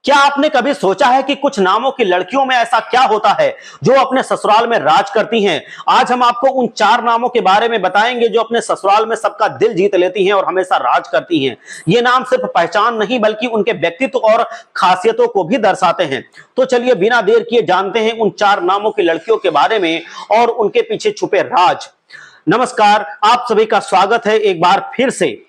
क्या आपने कभी सोचा है कि कुछ नामों की लड़कियों में ऐसा क्या होता है जो अपने ससुराल में राज करती हैं? आज हम आपको उन 4 नामों के बारे में बताएंगे जो अपने ससुराल में सबका दिल जीत लेती हैं और हमेशा राज करती हैं। ये नाम सिर्फ पहचान नहीं बल्कि उनके व्यक्तित्व और खासियतों को भी दर्शाते हैं। तो चलिए बिना देर किए जानते हैं उन 4 नामों की लड़कियों के बारे में और उनके पीछे छुपे राज। नमस्कार, आप सभी का स्वागत है एक बार फिर से।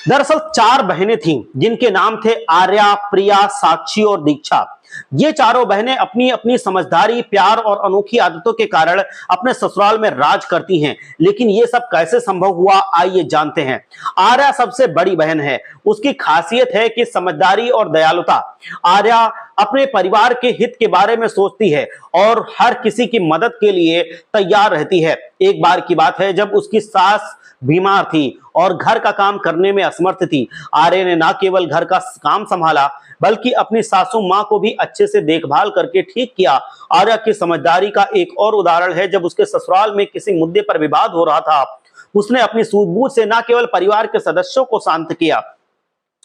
दरअसल 4 बहनें थीं जिनके नाम थे आर्या, प्रिया, साक्षी और दीक्षा। ये चारों बहनें अपनी अपनी समझदारी, प्यार और अनोखी आदतों के कारण अपने ससुराल में राज करती हैं। लेकिन ये सब कैसे संभव हुआ, आइए जानते हैं। आर्या सबसे बड़ी बहन है। उसकी खासियत है कि समझदारी और दयालुता। आर्या अपने परिवार के हित के बारे में सोचती है और हर किसी की मदद के लिए तैयार रहती है। एक बार की बात है जब उसकी सास बीमार थी और घर का काम करने में असमर्थ थी। आर्या ने न केवल घर का काम संभाला बल्कि अपनी सासू मां को भी अच्छे से देखभाल करके ठीक किया। आर्या की समझदारी का एक और उदाहरण है जब उसके ससुराल में किसी मुद्दे पर विवाद हो रहा था, उसने अपनी सूझबूझ से न केवल परिवार के सदस्यों को शांत किया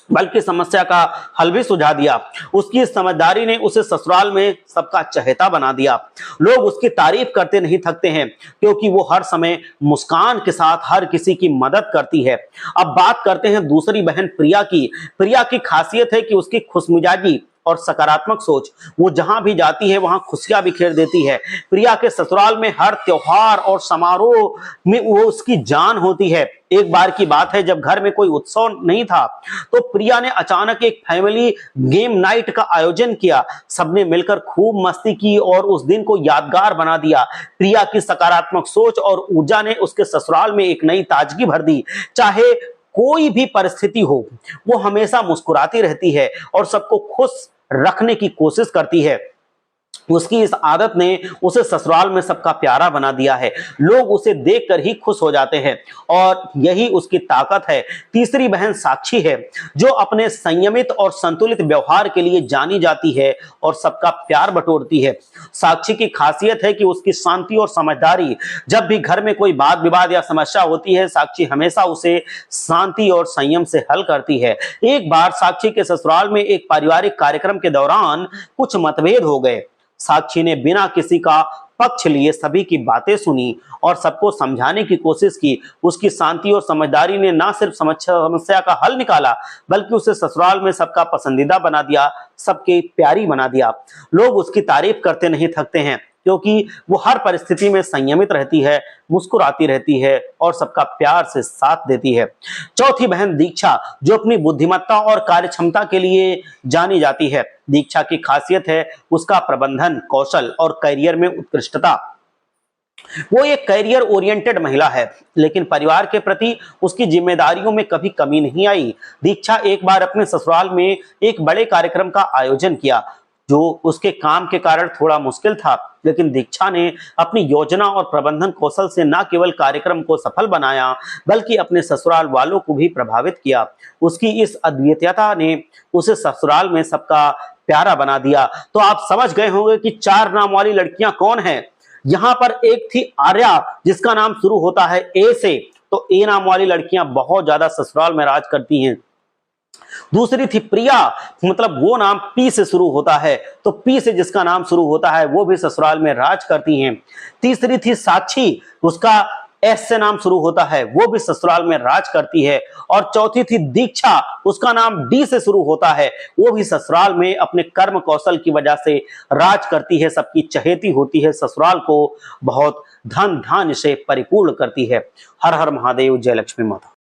बल्कि समस्या का हल भी सुझा दिया। उसकी समझदारी ने उसे ससुराल में सबका चहेता बना दिया। लोग उसकी तारीफ करते नहीं थकते हैं क्योंकि वो हर समय मुस्कान के साथ हर किसी की मदद करती है। अब बात करते हैं दूसरी बहन प्रिया की। प्रिया की खासियत है कि उसकी खुशमिजाजी और सकारात्मक सोच। वो जहां भी जाती है वहां खुशियां बिखेर देती है। प्रिया के ससुराल में हर त्योहार और समारोह में वो उसकी जान होती है। एक बार की बात है जब घर में कोई उत्सव नहीं था तो प्रिया ने अचानक एक फैमिली गेम नाइट का आयोजन किया। सबने मिलकर खूब मस्ती की और उस दिन को यादगार बना दिया। प्रिया की सकारात्मक सोच और ऊर्जा ने उसके ससुराल में एक नई ताजगी भर दी। चाहे कोई भी परिस्थिति हो, वो हमेशा मुस्कुराती रहती है और सबको खुश रखने की कोशिश करती है। उसकी इस आदत ने उसे ससुराल में सबका प्यारा बना दिया है। लोग उसे देखकर ही खुश हो जाते हैं और यही उसकी ताकत है। तीसरी बहन साक्षी है जो अपने संयमित और संतुलित व्यवहार के लिए जानी जाती है और सबका प्यार बटोरती है। साक्षी की खासियत है कि उसकी शांति और समझदारी। जब भी घर में कोई वाद विवाद या समस्या होती है, साक्षी हमेशा उसे शांति और संयम से हल करती है। एक बार साक्षी के ससुराल में एक पारिवारिक कार्यक्रम के दौरान कुछ मतभेद हो गए। साक्षी ने बिना किसी का पक्ष लिए सभी की बातें सुनी और सबको समझाने की कोशिश की। उसकी शांति और समझदारी ने न सिर्फ समस्या का हल निकाला बल्कि उसे ससुराल में सबका पसंदीदा बना दिया, सबके प्यारी बना दिया। लोग उसकी तारीफ करते नहीं थकते हैं क्योंकि वो हर परिस्थिति में संयमित रहती है, मुस्कुराती रहती है और सबका प्यार से साथ देती है। चौथी बहन दीक्षा जो अपनी बुद्धिमत्ता और कार्यक्षमता के लिए जानी जाती है। दीक्षा की खासियत है उसका प्रबंधन कौशल और करियर में उत्कृष्टता। वो एक करियर ओरिएंटेड महिला है लेकिन परिवार के प्रति उसकी जिम्मेदारियों में कभी कमी नहीं आई। दीक्षा एक बार अपने ससुराल में एक बड़े कार्यक्रम का आयोजन किया जो उसके काम के कारण थोड़ा मुश्किल था, लेकिन दीक्षा ने अपनी योजना और प्रबंधन कौशल से न केवल कार्यक्रम को सफल बनाया बल्कि अपने ससुराल वालों को भी प्रभावित किया। उसकी इस अद्वितीयता ने उसे ससुराल में सबका प्यारा बना दिया। तो आप समझ गए होंगे कि 4 नाम वाली लड़कियां कौन हैं। यहां पर एक थी आर्या जिसका नाम शुरू होता है ए से, तो ए नाम वाली लड़कियां बहुत ज्यादा ससुराल में राज करती हैं। दूसरी थी प्रिया, मतलब वो नाम पी से शुरू होता है, तो पी से जिसका नाम शुरू होता है वो भी ससुराल में राज करती हैं। तीसरी थी साक्षी, उसका एस से नाम शुरू होता है, वो भी ससुराल में राज करती है। और चौथी थी दीक्षा, उसका नाम डी से शुरू होता है, वो भी ससुराल में अपने कर्म कौशल की वजह से राज करती है, सबकी चहेती होती है, ससुराल को बहुत धन धान्य से परिपूर्ण करती है। हर हर महादेव, जय लक्ष्मी माता।